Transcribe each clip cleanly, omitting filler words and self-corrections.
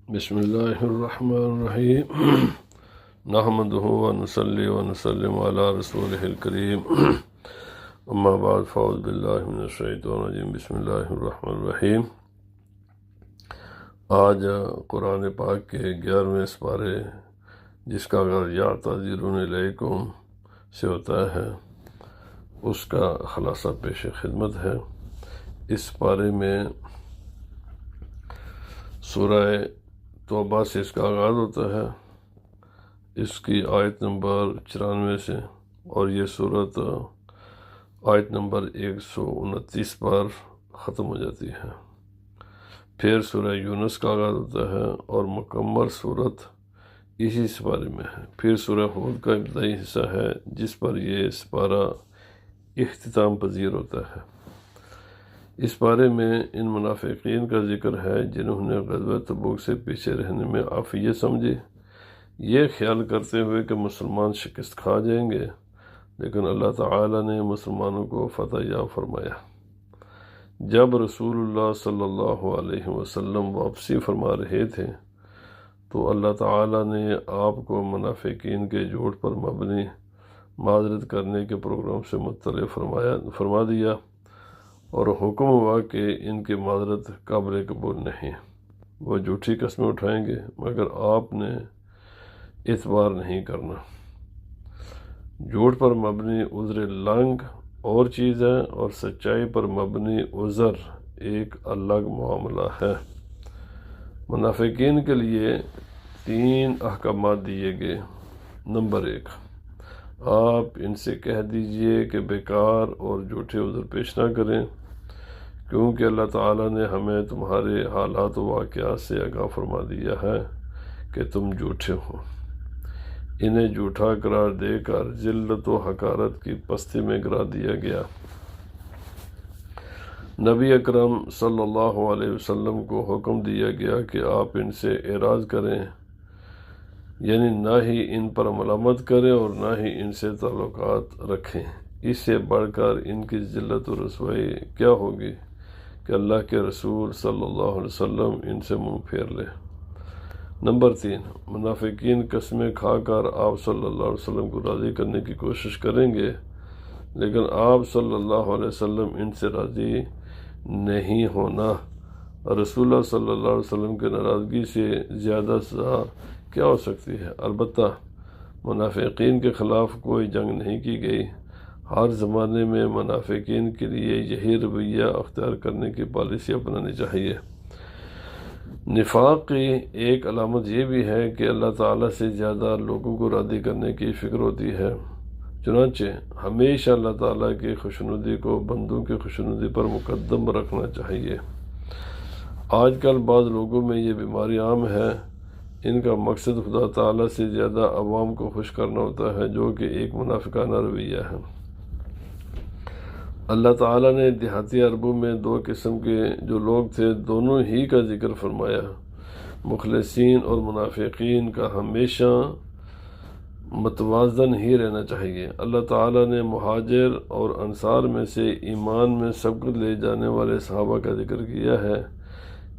بسم اللہ الرحمن الرحیم نحمدہ ونصلی ونسلم علی رسولہ الکریم اما بعد فاعوذ باللہ من الشیطان الرجیم بسم اللہ الرحمن الرحیم۔ آج قرآن پاک کے 11ویں سپارے جس کا آغاز یا تعذیرون علیکم سے ہوتا ہے اس کا خلاصہ پیش خدمت ہے۔ اس سپارے میں سورہ توبہ سے اس کا آغاز ہوتا ہے، اس کی آیت نمبر 94 سے، اور یہ صورت آیت نمبر 129 پر ختم ہو جاتی ہے۔ پھر سورہ یونس کا آغاز ہوتا ہے اور مکمل صورت اسی سپارے میں ہے۔ پھر سورہ ہود کا ابتدائی حصہ ہے جس پر یہ سپارہ اختتام پذیر ہوتا ہے۔ اس بارے میں ان منافقین کا ذکر ہے جنہوں نے غزوہ تبوک سے پیچھے رہنے میں عافیت سمجھی، یہ خیال کرتے ہوئے کہ مسلمان شکست کھا جائیں گے، لیکن اللہ تعالی نے مسلمانوں کو فتح یاب فرمایا۔ جب رسول اللہ صلی اللہ علیہ وسلم واپسی فرما رہے تھے تو اللہ تعالی نے آپ کو منافقین کے جھوٹ پر مبنی معذرت کرنے کے پروگرام سے مطلع فرما دیا اور حکم ہوا کہ ان کی معذرت قابل قبول نہیں، وہ جھوٹی قسمیں اٹھائیں گے مگر آپ نے اعتبار نہیں کرنا۔ جھوٹ پر مبنی عذر لنگ اور چیز ہے اور سچائی پر مبنی عذر ایک الگ معاملہ ہے۔ منافقین کے لیے 3 احکامات دیے گئے۔ نمبر 1، آپ ان سے کہہ دیجئے کہ بیکار اور جھوٹے عذر پیش نہ کریں، کیونکہ اللہ تعالیٰ نے ہمیں تمہارے حالات و واقعات سے آگاہ فرما دیا ہے کہ تم جھوٹے ہو۔ انہیں جھوٹا قرار دے کر ذلت و حقارت کی پستی میں گرا دیا گیا۔ نبی اکرم صلی اللہ علیہ وسلم کو حکم دیا گیا کہ آپ ان سے اعراض کریں، یعنی نہ ہی ان پر ملامت کریں اور نہ ہی ان سے تعلقات رکھیں۔ اس سے بڑھ کر ان کی ذلت و رسوائی کیا ہوگی کہ اللہ کے رسول صلی اللہ علیہ وسلم ان سے منہ پھیر لے۔ نمبر 3، منافقین قسمیں کھا کر آپ صلی اللہ علیہ وسلم کو راضی کرنے کی کوشش کریں گے، لیکن آپ صلی اللہ علیہ وسلم ان سے راضی نہیں ہونا۔ رسول اللہ صلی اللہ علیہ وسلم کے ناراضگی سے زیادہ سزا کیا ہو سکتی ہے؟ البتہ منافقین کے خلاف کوئی جنگ نہیں کی گئی۔ ہر زمانے میں منافقین کے لیے یہی رویہ اختیار کرنے کی پالیسی اپنانی چاہیے۔ نفاق کی ایک علامت یہ بھی ہے کہ اللہ تعالیٰ سے زیادہ لوگوں کو راضی کرنے کی فکر ہوتی ہے، چنانچہ ہمیشہ اللہ تعالیٰ کی خوشنودی کو بندوں کی خوشنودی پر مقدم رکھنا چاہیے۔ آج کل بعض لوگوں میں یہ بیماری عام ہے، ان کا مقصد خدا تعالیٰ سے زیادہ عوام کو خوش کرنا ہوتا ہے، جو کہ ایک منافقانہ رویہ ہے۔ اللہ تعالیٰ نے دیہاتی عربوں میں 2 قسم کے جو لوگ تھے دونوں ہی کا ذکر فرمایا۔ مخلصین اور منافقین کا ہمیشہ متوازن ہی رہنا چاہیے۔ اللہ تعالیٰ نے مہاجر اور انصار میں سے ایمان میں سبقت لے جانے والے صحابہ کا ذکر کیا ہے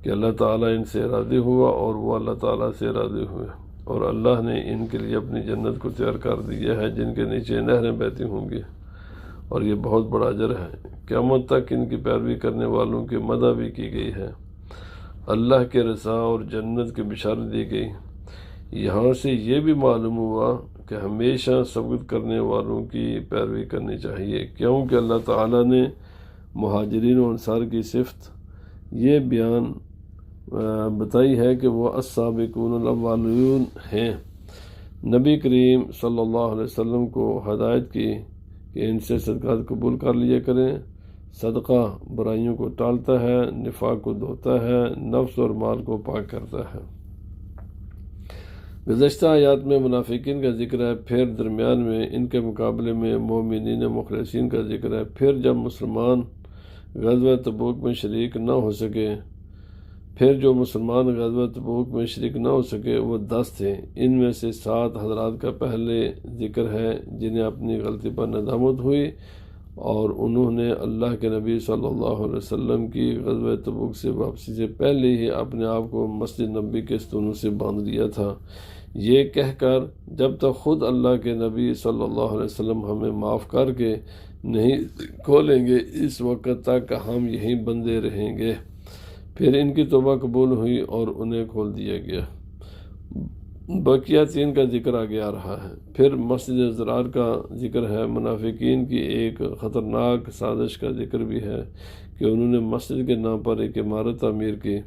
کہ اللہ تعالیٰ ان سے راضی ہوا اور وہ اللہ تعالیٰ سے راضی ہوئے، اور اللہ نے ان کے لیے اپنی جنت کو تیار کر دیا ہے جن کے نیچے نہریں بہتی ہوں گی، اور یہ بہت بڑا اجر ہے۔ قیامت تک ان کی پیروی کرنے والوں کی مدح بھی کی گئی ہے، اللہ کے رضا اور جنت کی بشارت دی گئی۔ یہاں سے یہ بھی معلوم ہوا کہ ہمیشہ سبقت کرنے والوں کی پیروی کرنی چاہیے، کیونکہ اللہ تعالیٰ نے مہاجرین و انصار کی صفت یہ بیان بتائی ہے کہ وہ السابقون الاولون ہیں۔ نبی کریم صلی اللہ علیہ وسلم کو ہدایت کی کہ ان سے صدقات قبول کر لیا کریں۔ صدقہ برائیوں کو ٹالتا ہے، نفاق کو دھوتا ہے، نفس اور مال کو پاک کرتا ہے۔ گزشتہ آیات میں منافقین کا ذکر ہے، پھر درمیان میں ان کے مقابلے میں مومنین مخلصین کا ذکر ہے۔ پھر جب مسلمان غزوہ تبوک میں شریک نہ ہو سکے، وہ 10 تھے۔ ان میں سے 7 حضرات کا پہلے ذکر ہے جنہیں اپنی غلطی پر ندامت ہوئی اور انہوں نے اللہ کے نبی صلی اللہ علیہ وسلم کی غزوہ تبوک سے واپسی سے پہلے ہی اپنے آپ کو مسجد نبی کے ستونوں سے باندھ لیا تھا، یہ کہہ کر جب تک خود اللہ کے نبی صلی اللہ علیہ وسلم ہمیں معاف کر کے نہیں کھولیں گے اس وقت تک ہم یہیں بندے رہیں گے۔ پھر ان کی توبہ قبول ہوئی اور انہیں کھول دیا گیا۔ بقیہ 3 کا ذکر آگے آ رہا ہے۔ پھر مسجد ضرار کا ذکر ہے۔ منافقین کی ایک خطرناک سازش کا ذکر بھی ہے کہ انہوں نے مسجد کے نام پر ایک عمارت تعمیر کی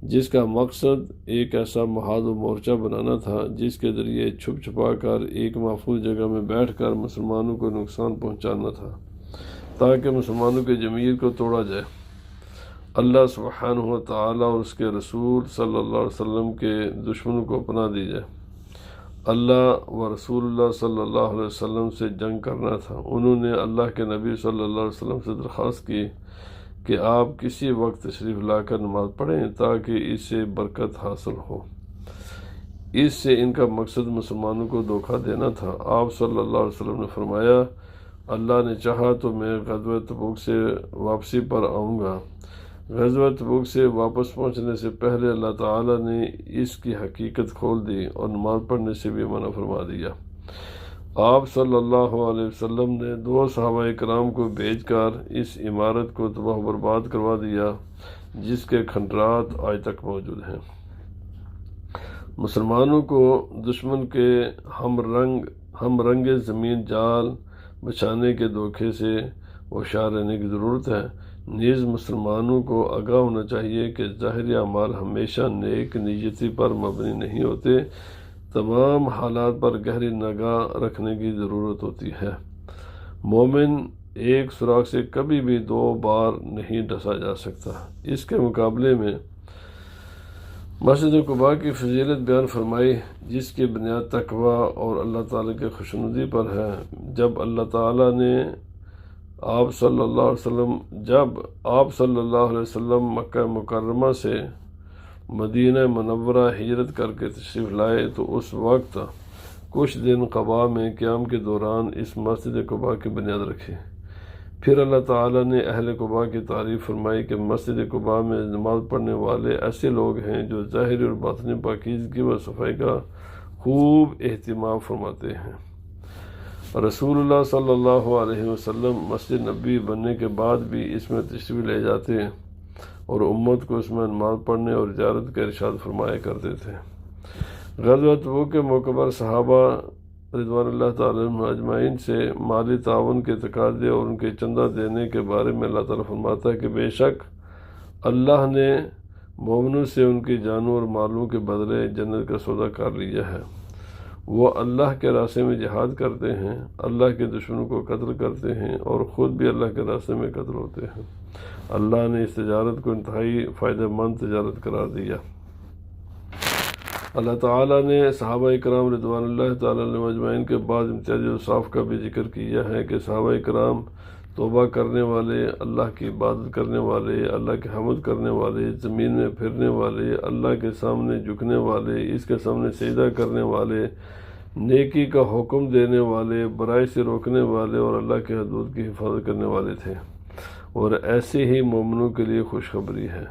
جس کا مقصد ایک ایسا محاذ و مورچہ بنانا تھا جس کے ذریعے چھپ چھپا کر ایک محفوظ جگہ میں بیٹھ کر مسلمانوں کو نقصان پہنچانا تھا تاکہ مسلمانوں کے جمیر کو توڑا جائے۔ اللہ سبحانہ و تعالیٰ اور اس کے رسول صلی اللہ علیہ وسلم کے دشمنوں کو پناہ دی جائے۔ اللہ و رسول اللہ صلی اللہ علیہ وسلم سے جنگ کرنا تھا۔ انہوں نے اللہ کے نبی صلی اللہ علیہ وسلم سے درخواست کی کہ آپ کسی وقت تشریف لا کر نماز پڑھیں تاکہ اس سے برکت حاصل ہو۔ اس سے ان کا مقصد مسلمانوں کو دھوکہ دینا تھا۔ آپ صلی اللہ علیہ وسلم نے فرمایا، اللہ نے چاہا تو میں غزوہ تبوک سے واپسی پر آؤں گا۔ غزوہ تبوک سے واپس پہنچنے سے پہلے اللہ تعالیٰ نے اس کی حقیقت کھول دی اور نماز پڑھنے سے بھی منع فرما دیا۔ آپ صلی اللہ علیہ وسلم نے 2 صحابہ کرام کو بھیج کر اس عمارت کو تباہ و برباد کروا دیا جس کے کھنڈرات آج تک موجود ہیں۔ مسلمانوں کو دشمن کے ہم رنگ زمین جال بچھانے کے دھوکے سے ہوشیار رہنے کی ضرورت ہے۔ نیز مسلمانوں کو آگاہ ہونا چاہیے کہ ظاہری اعمال ہمیشہ نیک نیتی پر مبنی نہیں ہوتے، تمام حالات پر گہری نگاہ رکھنے کی ضرورت ہوتی ہے۔ مومن ایک سوراخ سے کبھی بھی 2 بار نہیں ڈسا جا سکتا۔ اس کے مقابلے میں مسجد قباء کی فضیلت بیان فرمائی جس کی بنیاد تقوی اور اللہ تعالیٰ کی خوشنودی پر ہے۔ جب آپ صلی اللہ علیہ وسلم مکہ مکرمہ سے مدینہ منورہ ہجرت کر کے تشریف لائے تو اس وقت کچھ دن قباء میں قیام کے دوران اس مسجد قباء کی بنیاد رکھی۔ پھر اللہ تعالیٰ نے اہل قباء کی تعریف فرمائی کہ مسجد قباء میں نماز پڑھنے والے ایسے لوگ ہیں جو ظاہری اور باطنی پاکیزگی و صفائی کا خوب اہتمام فرماتے ہیں۔ رسول اللہ صلی اللہ علیہ وسلم مسجد نبی بننے کے بعد بھی اس میں تشریف لے جاتے اور امت کو اس میں نماز پڑھنے اور زیارت کا ارشاد فرمایا کرتے تھے۔ غزوہ تبوک کے موقع پر صحابہ رضوان اللہ تعالیٰ عنہم اجمعین سے مالی تعاون کے تقاضے اور ان کے چندہ دینے کے بارے میں اللہ تعالیٰ فرماتا ہے کہ بے شک اللہ نے مومنوں سے ان کی جانوں اور مالوں کے بدلے جنت کا سودا کر لیا ہے۔ وہ اللہ کے راستے میں جہاد کرتے ہیں، اللہ کے دشمنوں کو قتل کرتے ہیں اور خود بھی اللہ کے راستے میں قتل ہوتے ہیں۔ اللہ نے اس تجارت کو انتہائی فائدہ مند تجارت قرار دیا۔ اللہ تعالیٰ نے صحابہ کرام رضوان اللہ تعالیٰ عنہم اجمعین کے بعد امتیازی اوصاف کا بھی ذکر کیا ہے کہ صحابہ کرام توبہ کرنے والے، اللہ کی عبادت کرنے والے، اللہ کی حمد کرنے والے، زمین میں پھرنے والے، اللہ کے سامنے جھکنے والے، اس کے سامنے سجدہ کرنے والے، نیکی کا حکم دینے والے، برائی سے روکنے والے اور اللہ کے حدود کی حفاظت کرنے والے تھے۔ اور ایسے ہی مومنوں کے لیے خوشخبری ہے۔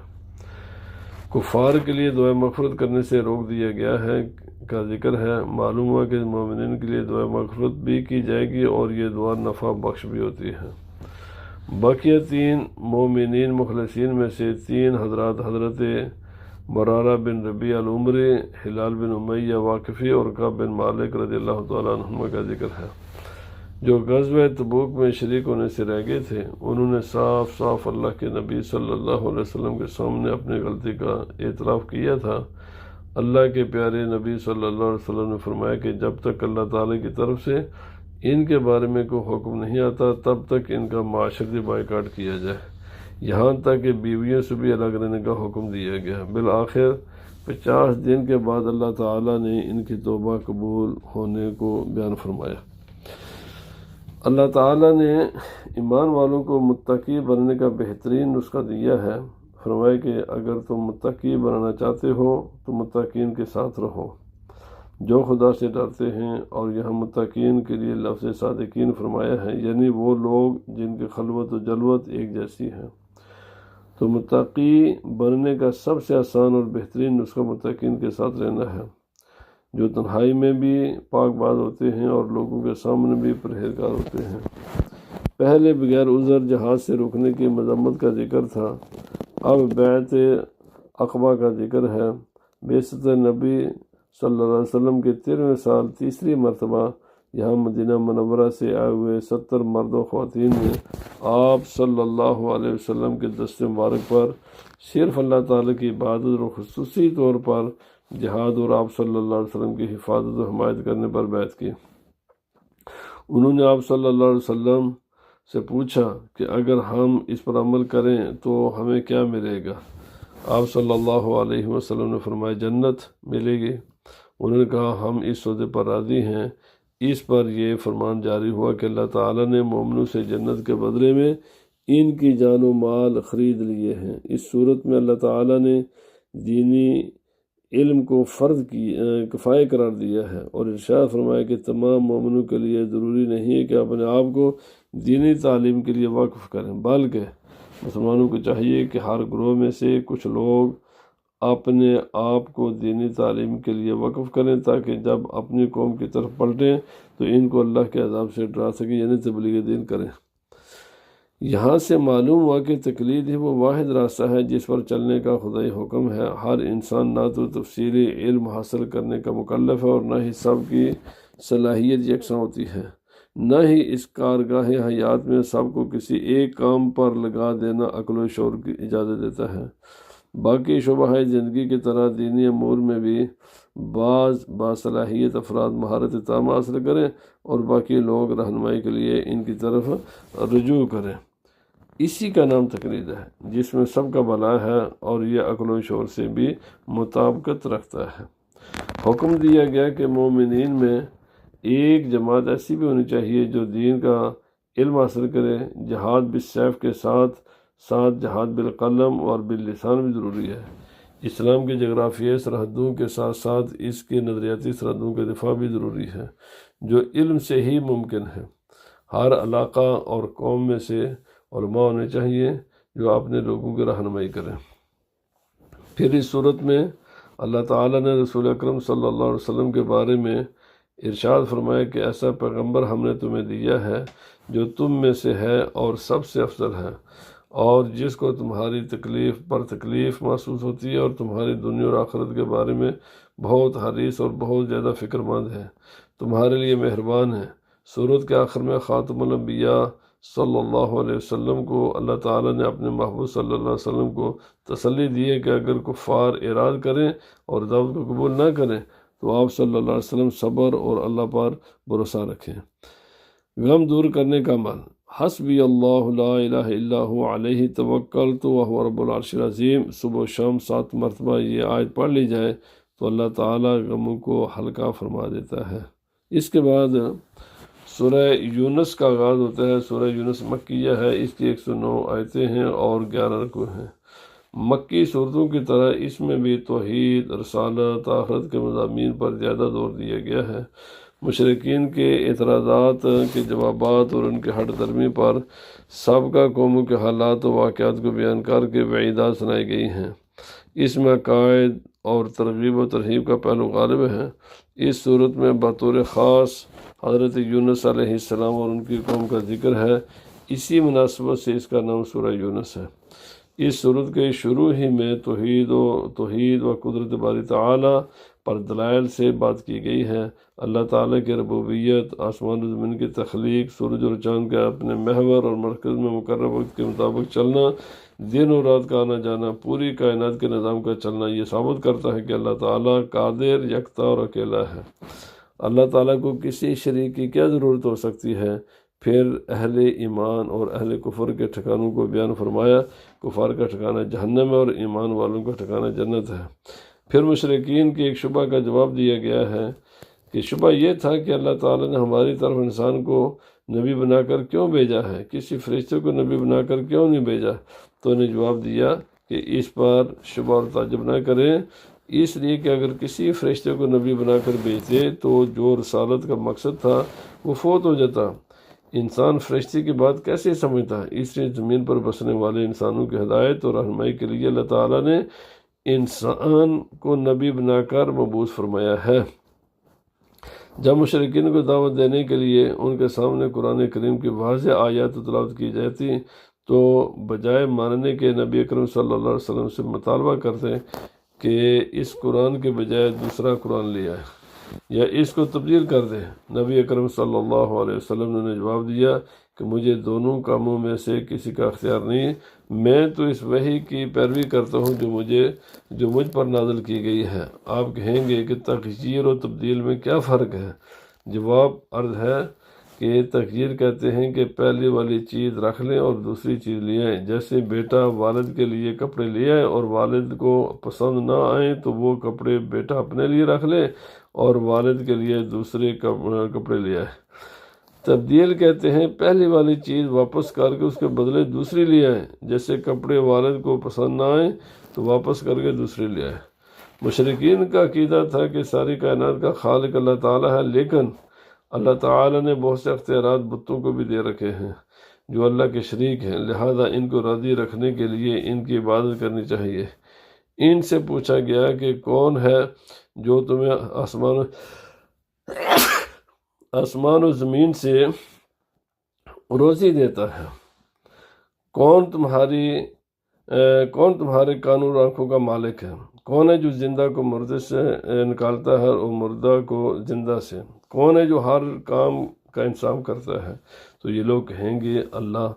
کفار کے لیے دعا مغفرت کرنے سے روک دیا گیا ہے کا ذکر ہے۔ معلوم ہوا کہ مومنین کے لیے دعا مغفرت بھی کی جائے گی اور یہ دعا نفع بخش بھی ہوتی ہے۔ باقیہ 3 مومنین مخلصین میں سے 3 حضرات حضرت مرارہ بن ربیع العمری، ہلال بن امیہ واقفی اور کعب بن مالک رضی اللہ تعالیٰ عنہما کا ذکر ہے، جو غزوہ تبوک میں شریک ہونے سے رہ گئے تھے۔ انہوں نے صاف صاف اللہ کے نبی صلی اللہ علیہ وسلم کے سامنے اپنی غلطی کا اعتراف کیا تھا۔ اللہ کے پیارے نبی صلی اللہ علیہ وسلم نے فرمایا کہ جب تک اللہ تعالیٰ کی طرف سے ان کے بارے میں کوئی حکم نہیں آتا تب تک ان کا معاشرتی بائیکاٹ کیا جائے، یہاں تک کہ بیویوں سے بھی الگ رہنے کا حکم دیا گیا۔ بالآخر 50 دن کے بعد اللہ تعالیٰ نے ان کی توبہ قبول ہونے کو بیان فرمایا۔ اللہ تعالیٰ نے ایمان والوں کو متقی بننے کا بہترین نسخہ دیا ہے۔ فرمایا کہ اگر تم متقی بننا چاہتے ہو تو متقین کے ساتھ رہو۔ جو خدا سے ڈرتے ہیں، اور یہاں متقین کے لیے لفظ صادقین فرمایا ہے، یعنی وہ لوگ جن کی خلوت و جلوت ایک جیسی ہے۔ تو متقی بننے کا سب سے آسان اور بہترین نسخہ متقین کے ساتھ رہنا ہے، جو تنہائی میں بھی پاک باز ہوتے ہیں اور لوگوں کے سامنے بھی پرہیزگار ہوتے ہیں۔ پہلے بغیر عذر جہاد سے روکنے کی مذمت کا ذکر تھا، اب بیعت عقبہ کا ذکر ہے۔ بعثت نبی صلی اللہ علیہ وسلم کے 13ویں سال تیسری مرتبہ یہاں مدینہ منورہ سے آئے ہوئے 70 مرد و خواتین نے آپ صلی اللہ علیہ وسلم کے دست مبارک پر صرف اللہ تعالیٰ کی عبادت اور خصوصی طور پر جہاد اور آپ صلی اللہ علیہ وسلم کی حفاظت و حمایت کرنے پر بیعت کی۔ انہوں نے آپ صلی اللہ علیہ وسلم سے پوچھا کہ اگر ہم اس پر عمل کریں تو ہمیں کیا ملے گا؟ آپ صلی اللہ علیہ وسلم نے فرمایا جنت ملے گی۔ انہوں نے کہا ہم اس سودے پر راضی ہیں۔ اس پر یہ فرمان جاری ہوا کہ اللہ تعالیٰ نے مومنوں سے جنت کے بدلے میں ان کی جان و مال خرید لیے ہیں۔ اس صورت میں اللہ تعالیٰ نے دینی علم کو فرض کفایہ قرار دیا ہے اور ارشاد فرمایا کہ تمام مومنوں کے لیے ضروری نہیں ہے کہ اپنے آپ کو دینی تعلیم کے لیے وقف کریں، بلکہ مسلمانوں کو چاہیے کہ ہر گروہ میں سے کچھ لوگ اپنے آپ کو دینی تعلیم کے لیے وقف کریں تاکہ جب اپنی قوم کی طرف پلٹیں تو ان کو اللہ کے عذاب سے ڈرا سکیں، یعنی تبلیغ دین کریں۔ یہاں سے معلوم ہوا کہ تقلید ہی وہ واحد راستہ ہے جس پر چلنے کا خدائی حکم ہے۔ ہر انسان نہ تو تفصیلی علم حاصل کرنے کا مکلف ہے اور نہ ہی سب کی صلاحیت یکساں ہوتی ہے، نہ ہی اس کارگاہ حیات میں سب کو کسی ایک کام پر لگا دینا عقل و شعور کی اجازت دیتا ہے۔ باقی شعبہ زندگی کی طرح دینی امور میں بھی بعض باصلاحیت افراد مہارت تام حاصل کریں اور باقی لوگ رہنمائی کے لیے ان کی طرف رجوع کریں۔ اسی کا نام تقلید ہے جس میں سب کا بھلا ہے اور یہ عقل و شعور سے بھی مطابقت رکھتا ہے۔ حکم دیا گیا کہ مومنین میں ایک جماعت ایسی بھی ہونی چاہیے جو دین کا علم حاصل کرے۔ جہاد بالسیف کے ساتھ ساتھ جہاد بالقلم اور باللسان بھی ضروری ہے۔ اسلام کی جغرافیائی سرحدوں کے ساتھ ساتھ اس کی نظریاتی سرحدوں کا دفاع بھی ضروری ہے، جو علم سے ہی ممکن ہے۔ ہر علاقہ اور قوم میں سے علماء ہونے چاہیے جو اپنے لوگوں کی رہنمائی کریں۔ پھر اس صورت میں اللہ تعالیٰ نے رسول اکرم صلی اللہ علیہ وسلم کے بارے میں ارشاد فرمایا کہ ایسا پیغمبر ہم نے تمہیں دیا ہے جو تم میں سے ہے اور سب سے افضل ہے، اور جس کو تمہاری تکلیف پر تکلیف محسوس ہوتی ہے اور تمہاری دنیا اور آخرت کے بارے میں بہت حریص اور بہت زیادہ فکر مند ہے، تمہارے لیے مہربان ہے۔ سورت کے آخر میں خاتم الانبیاء صلی اللہ علیہ وسلم کو اللہ تعالیٰ نے اپنے محبوب صلی اللہ علیہ وسلم کو تسلی دی ہے کہ اگر کفار اعراض کریں اور دعوت کو قبول نہ کریں تو آپ صلی اللہ علیہ وسلم صبر اور اللہ پر بھروسہ رکھیں۔ غم دور کرنے کا عمل۔ حسبی اللہ لا الہ الا هو علیہ توکلت وہو رب العرش العظیم۔ صبح و شام 7 مرتبہ یہ آیت پڑھ لی جائے تو اللہ تعالیٰ غموں کو ہلکا فرما دیتا ہے۔ اس کے بعد سورہ یونس کا آغاز ہوتا ہے۔ سورہ یونس مکیہ ہے، اس کی 109 آیتیں ہیں اور 11 رکوع ہیں۔ مکی صورتوں کی طرح اس میں بھی توحید، رسالت، آخرت کے مضامین پر زیادہ زور دیا گیا ہے۔ مشرکین کے اعتراضات کے جوابات اور ان کے ہٹ درمی پر سابقہ قوموں کے حالات و واقعات کو بیان کر کے وعیدات سنائی گئی ہیں۔ اس میں عقائد اور ترغیب و ترہیب کا پہلو غالب ہے۔ اس صورت میں بطور خاص حضرت یونس علیہ السلام اور ان کی قوم کا ذکر ہے، اسی مناسبت سے اس کا نام سورہ یونس ہے۔ اس صورت کے شروع ہی میں توحید و قدرت باری تعالیٰ پر دلائل سے بات کی گئی ہے۔ اللہ تعالیٰ کی ربوبیت، آسمان و زمین کی تخلیق، سورج اور چاند کا اپنے محور اور مرکز میں مقرر وقت کے مطابق چلنا، دن اور رات کا آنا جانا، پوری کائنات کے نظام کا چلنا، یہ ثابت کرتا ہے کہ اللہ تعالیٰ قادر، یکتا اور اکیلا ہے۔ اللہ تعالیٰ کو کسی شریک کی کیا ضرورت ہو سکتی ہے؟ پھر اہل ایمان اور اہل کفر کے ٹھکانوں کو بیان فرمایا۔ کفار کا ٹھکانہ جہنم ہے اور ایمان والوں کا ٹھکانہ جنت ہے۔ پھر مشرکین کے ایک شبہ کا جواب دیا گیا ہے کہ شبہ یہ تھا کہ اللہ تعالیٰ نے ہماری طرف انسان کو نبی بنا کر کیوں بھیجا ہے، کسی فرشتے کو نبی بنا کر کیوں نہیں بھیجا؟ تو انہیں جواب دیا کہ اس پر شبہ اور تعجب نہ کریں، اس لیے کہ اگر کسی فرشتے کو نبی بنا کر بھیجتے تو جو رسالت کا مقصد تھا وہ فوت ہو جاتا۔ انسان فرشتے کی بات کیسے سمجھتا؟ اس لیے زمین پر بسنے والے انسانوں کی ہدایت اور رہنمائی کے لیے اللہ تعالیٰ نے انسان کو نبی بنا کر مبعوث فرمایا ہے۔ جب مشرکین کو دعوت دینے کے لیے ان کے سامنے قرآن کریم کی واضح آیات تلاوت کی جاتی تو بجائے ماننے کے نبی اکرم صلی اللہ علیہ وسلم سے مطالبہ کرتے کہ اس قرآن کے بجائے دوسرا قرآن لے آئے یا اس کو تبدیل کر دے۔ نبی اکرم صلی اللہ علیہ وسلم نے جواب دیا کہ مجھے دونوں کاموں میں سے کسی کا اختیار نہیں، میں تو اس وحی کی پیروی کرتا ہوں جو مجھ پر نازل کی گئی ہے۔ آپ کہیں گے کہ تغییر و تبدیل میں کیا فرق ہے؟ جواب عرض ہے کہ تغییر کہتے ہیں کہ پہلی والی چیز رکھ لیں اور دوسری چیز لے آئیں، جیسے بیٹا والد کے لیے کپڑے لے آئے اور والد کو پسند نہ آئیں تو وہ کپڑے بیٹا اپنے لیے رکھ لے اور والد کے لیے دوسرے کپڑے لے آئے۔ تبدیل کہتے ہیں پہلی والی چیز واپس کر کے اس کے بدلے دوسری لے آئیں، جیسے کپڑے والد کو پسند نہ آئیں تو واپس کر کے دوسری لے آئیں۔ مشرکین کا عقیدہ تھا کہ ساری کائنات کا خالق اللہ تعالیٰ ہے، لیکن اللہ تعالیٰ نے بہت سے اختیارات بتوں کو بھی دے رکھے ہیں جو اللہ کے شریک ہیں، لہذا ان کو راضی رکھنے کے لیے ان کی عبادت کرنی چاہیے۔ ان سے پوچھا گیا کہ کون ہے جو تمہیں آسمان و زمین سے روزی دیتا ہے؟ کون تمہارے کان اور آنکھوں کا مالک ہے؟ کون ہے جو زندہ کو مردے سے نکالتا ہے اور مردہ کو زندہ سے؟ کون ہے جو ہر کام کا انتظام کرتا ہے؟ تو یہ لوگ کہیں گے اللہ۔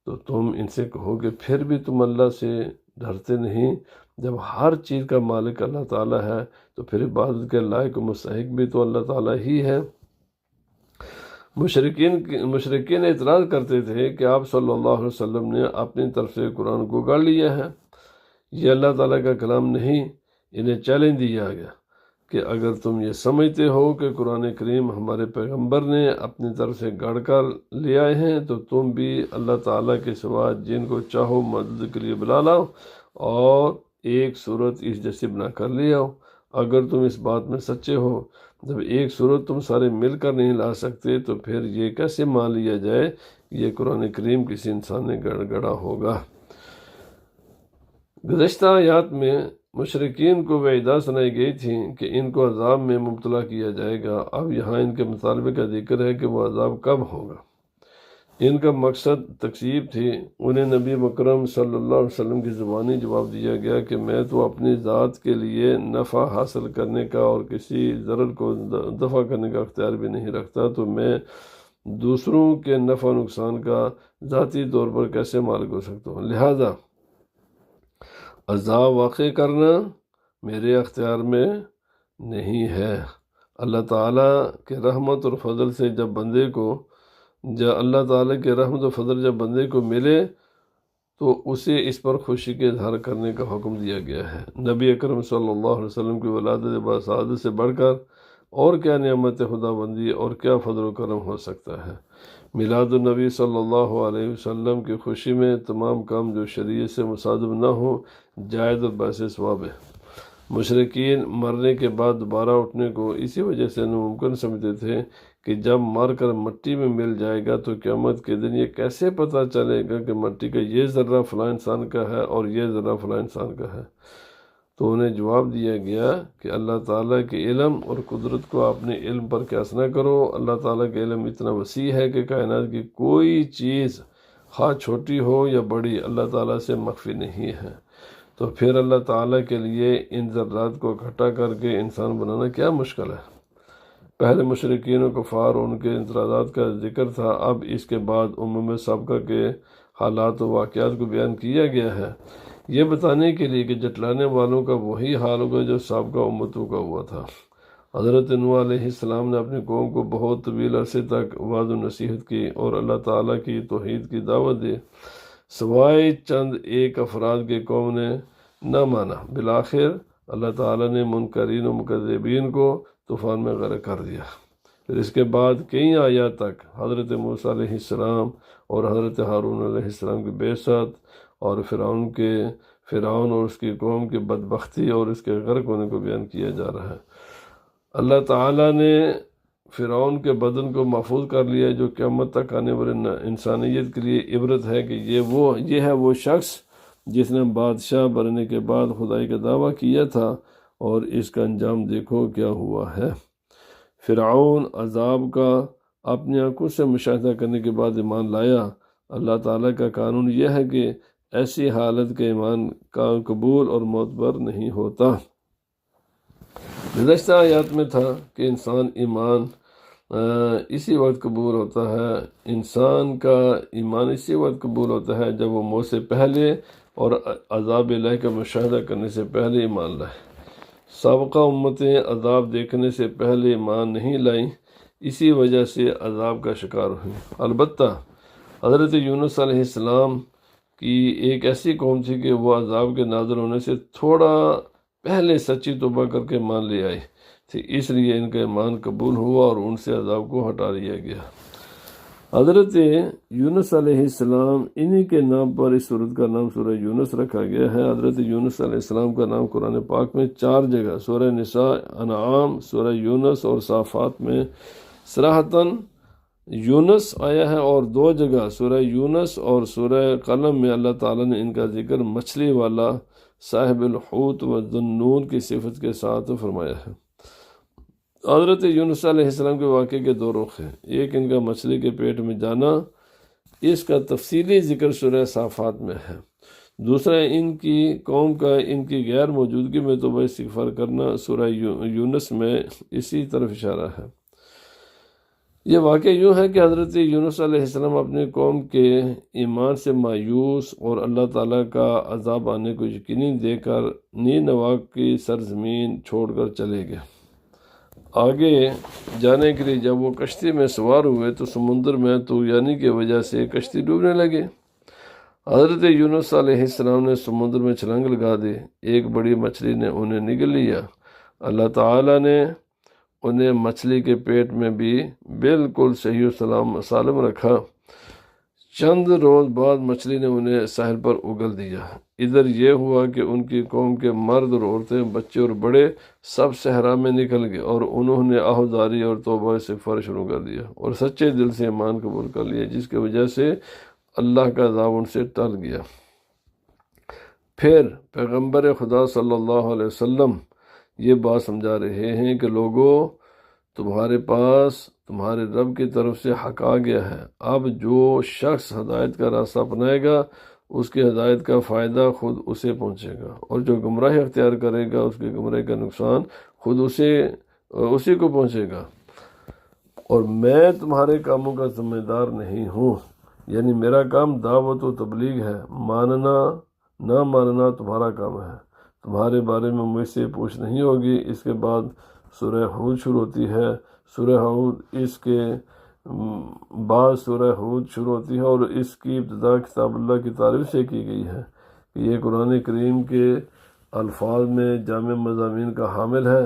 تو تم ان سے کہو کہ پھر بھی تم اللہ سے ڈرتے نہیں؟ جب ہر چیز کا مالک اللہ تعالیٰ ہے تو پھر عبادت کے لائق و مستحق بھی تو اللہ تعالیٰ ہی ہے۔ مشرکین اعتراض کرتے تھے کہ آپ صلی اللہ علیہ وسلم نے اپنی طرف سے قرآن کو گاڑ لیا ہے، یہ اللہ تعالیٰ کا کلام نہیں۔ انہیں چیلنج دیا گیا کہ اگر تم یہ سمجھتے ہو کہ قرآن کریم ہمارے پیغمبر نے اپنی طرف سے گڑھ کر لے آئے ہیں تو تم بھی اللہ تعالیٰ کے سوا جن کو چاہو مدد کے لیے بلا لاؤ اور ایک صورت اس جیسی بنا کر لے آؤ۔ اگر تم اس بات میں سچے ہو، جب ایک صورت تم سارے مل کر نہیں لا سکتے تو پھر یہ کیسے مان لیا جائے کہ یہ قرآن کریم کسی انسان نے گڑھا ہوگا؟ گزشتہ آیات میں مشرکین کو وعدہ سنائی گئی تھی کہ ان کو عذاب میں مبتلا کیا جائے گا۔ اب یہاں ان کے مطالبے کا ذکر ہے کہ وہ عذاب کب ہوگا۔ ان کا مقصد تکذیب تھی۔ انہیں نبی مکرم صلی اللہ علیہ وسلم کی زبانی جواب دیا گیا کہ میں تو اپنی ذات کے لیے نفع حاصل کرنے کا اور کسی ضرر کو دفع کرنے کا اختیار بھی نہیں رکھتا، تو میں دوسروں کے نفع و نقصان کا ذاتی طور پر کیسے مالک ہو سکتا ہوں؟ لہذا عذاب واقع کرنا میرے اختیار میں نہیں ہے۔ اللہ تعالیٰ کے رحمت اور فضل سے اللہ تعالیٰ کے رحمت و فضل جب بندے کو ملے تو اسے اس پر خوشی کے اظہار کرنے کا حکم دیا گیا ہے۔ نبی اکرم صلی اللہ علیہ وسلم کی ولادت بسعادت سے بڑھ کر اور کیا نعمت خدا بندی اور کیا فضل و کرم ہو سکتا ہے؟ میلاد النبی صلی اللہ علیہ وسلم کی خوشی میں تمام کام جو شریعت سے مصادم نہ ہو جائز اور باعث ثواب ہے۔ مشرکین مرنے کے بعد دوبارہ اٹھنے کو اسی وجہ سے ناممکن سمجھتے تھے کہ جب مر کر مٹی میں مل جائے گا تو قیامت کے دن یہ کیسے پتہ چلے گا کہ مٹی کا یہ ذرہ فلاں انسان کا ہے اور یہ ذرہ فلاں انسان کا ہے؟ تو انہیں جواب دیا گیا کہ اللہ تعالیٰ کے علم اور قدرت کو اپنے علم پر قیاس نہ کرو۔ اللہ تعالیٰ کا علم اتنا وسیع ہے کہ کائنات کی کوئی چیز خواہ چھوٹی ہو یا بڑی اللہ تعالیٰ سے مخفی نہیں ہے۔ تو پھر اللہ تعالیٰ کے لیے ان ذرات کو اکٹھا کر کے انسان بنانا کیا مشکل ہے؟ پہلے مشرکین و کفار اور ان کے اعتراضات کا ذکر تھا، اب اس کے بعد امم سابقہ کے حالات و واقعات کو بیان کیا گیا ہے، یہ بتانے کے لیے کہ جٹلانے والوں کا وہی حال ہوگا جو سابقہ امتوں کا ہوا تھا۔ حضرت نوح علیہ السلام نے اپنی قوم کو بہت طویل عرصے تک وعظ و نصیحت کی اور اللہ تعالیٰ کی توحید کی دعوت دی، سوائے چند ایک افراد کے قوم نے نہ مانا۔ بالآخر اللہ تعالیٰ نے منکرین و مکذبین کو طوفان میں غرق کر دیا۔ پھر اس کے بعد کئی آیات تک حضرت موسیٰ علیہ السلام اور حضرت ہارون علیہ السلام کی بعثت اور فرعون اور اس کی قوم کی بدبختی اور اس کے غرق ہونے کو بیان کیا جا رہا ہے۔ اللہ تعالیٰ نے فرعون کے بدن کو محفوظ کر لیا، جو قیامت تک آنے والے انسانیت کے لیے عبرت ہے کہ یہ ہے وہ شخص جس نے بادشاہ بننے کے بعد خدائی کا دعویٰ کیا تھا، اور اس کا انجام دیکھو کیا ہوا ہے۔ فرعون عذاب کا اپنی آنکھوں سے مشاہدہ کرنے کے بعد ایمان لایا۔ اللہ تعالیٰ کا قانون یہ ہے کہ ایسی حالت کے ایمان کا قبول اور معتبر نہیں ہوتا۔ گزشتہ آیات میں تھا کہ انسان ایمان اسی وقت قبول ہوتا ہے، انسان کا ایمان اسی وقت قبول ہوتا ہے جب وہ موت سے پہلے اور عذاب الہی کا مشاہدہ کرنے سے پہلے ایمان لائے۔ سابقہ امتیں عذاب دیکھنے سے پہلے ایمان نہیں لائیں، اسی وجہ سے عذاب کا شکار ہوئیں۔ البتہ حضرت یونس علیہ السلام کی ایک ایسی قوم تھی کہ وہ عذاب کے نازل ہونے سے تھوڑا پہلے سچی توبہ کر کے ایمان لے آئی تھی، اس لیے ان کا ایمان قبول ہوا اور ان سے عذاب کو ہٹا لیا گیا۔ حضرت یونس علیہ السلام انہی کے نام پر اس سورت کا نام سورہ یونس رکھا گیا ہے۔ حضرت یونس علیہ السلام کا نام قرآن پاک میں 4 جگہ سورہ نساء، انعام، سورہ یونس اور صافات میں صراحتاً یونس آیا ہے، اور 2 جگہ سورہ یونس اور سورہ قلم میں اللہ تعالیٰ نے ان کا ذکر مچھلی والا صاحب الحوت و ذنون کی صفت کے ساتھ فرمایا ہے۔ حضرت یونس علیہ السلام کے واقعے کے 2 رخ ہیں۔ ایک ان کا مچھلی کے پیٹ میں جانا، اس کا تفصیلی ذکر سورہ صافات میں ہے۔ دوسرا ان کی قوم کا ان کی غیر موجودگی میں توبہ استغفار کرنا، سورہ یونس میں اسی طرف اشارہ ہے۔ یہ واقعہ یوں ہے کہ حضرت یونس علیہ السلام اپنی قوم کے ایمان سے مایوس اور اللہ تعالیٰ کا عذاب آنے کو یقینی دے کر نینوا کی سرزمین چھوڑ کر چلے گئے۔ آگے جانے کے لیے جب وہ کشتی میں سوار ہوئے تو سمندر میں طغیانی کی وجہ سے کشتی ڈوبنے لگے۔ حضرت یونس علیہ السلام نے سمندر میں چھلانگ لگا دی، ایک بڑی مچھلی نے انہیں نگل لیا۔ اللہ تعالیٰ نے انہیں مچھلی کے پیٹ میں بھی بالکل صحیح و سالم رکھا۔ چند روز بعد مچھلی نے انہیں ساحل پر اگل دیا۔ ادھر یہ ہوا کہ ان کی قوم کے مرد اور عورتیں، بچے اور بڑے سب صحرا میں نکل گئے، اور انہوں نے عہداری اور توبہ استغفار شروع کر دیا اور سچے دل سے ایمان قبول کر لیا، جس کی وجہ سے اللہ کا عذاب ان سے ٹل گیا۔ پھر پیغمبر خدا صلی اللہ علیہ وسلم یہ بات سمجھا رہے ہیں کہ لوگوں، تمہارے پاس تمہارے رب کی طرف سے حق آ گیا ہے۔ اب جو شخص ہدایت کا راستہ اپنائے گا اس کی ہدایت کا فائدہ خود اسے پہنچے گا، اور جو گمراہی اختیار کرے گا اس کی گمراہی کا نقصان خود اسی کو پہنچے گا۔ اور میں تمہارے کاموں کا ذمہ دار نہیں ہوں، یعنی میرا کام دعوت و تبلیغ ہے، ماننا نہ ماننا تمہارا کام ہے، تمہارے بارے میں مجھ سے پوچھ نہیں ہوگی۔ اس کے بعد سورہ ہود شروع ہوتی ہے۔ سورہ ہود اس کے بعد سورہ ہود شروع ہوتی ہے، اور اس کی ابتدا کتاب اللہ کی تعریف سے کی گئی ہے کہ یہ قرآن کریم کے الفاظ میں جامع مضامین کا حامل ہے۔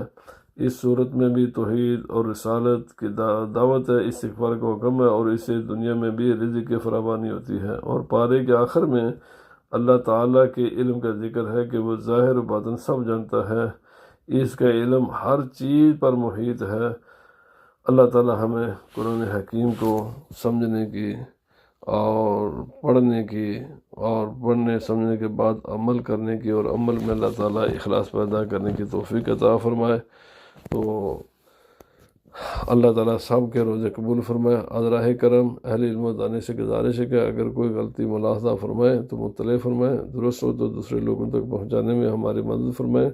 اس صورت میں بھی توحید اور رسالت کی دعوت ہے، استغفار کا حکم ہے، اور اس سے دنیا میں بھی رزق کی فراوانی ہوتی ہے۔ اور پارے کے آخر میں اللہ تعالیٰ کے علم کا ذکر ہے کہ وہ ظاہر و باطن سب جانتا ہے، اس کا علم ہر چیز پر محیط ہے۔ اللہ تعالیٰ ہمیں قرآن حکیم کو سمجھنے کی اور پڑھنے کی، اور پڑھنے سمجھنے کے بعد عمل کرنے کی، اور عمل میں اللہ تعالیٰ اخلاص پیدا کرنے کی توفیق عطا فرمائے۔ تو اللہ تعالیٰ سب کے روزے قبول فرمائے۔ حضرائے کرم اہل علم و دانے سے گزارش ہے کہ اگر کوئی غلطی ملاحظہ فرمائے تو مطلع فرمائے، درست ہو تو دوسرے لوگوں تک پہنچانے میں ہماری مدد فرمائے،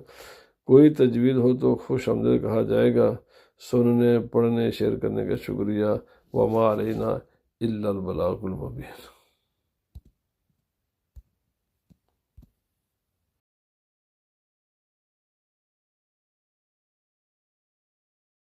کوئی تجوید ہو تو خوش آمدید کہا جائے گا۔ سننے، پڑھنے، شیئر کرنے کا شکریہ۔ وما علینا الا البلاغ المبین۔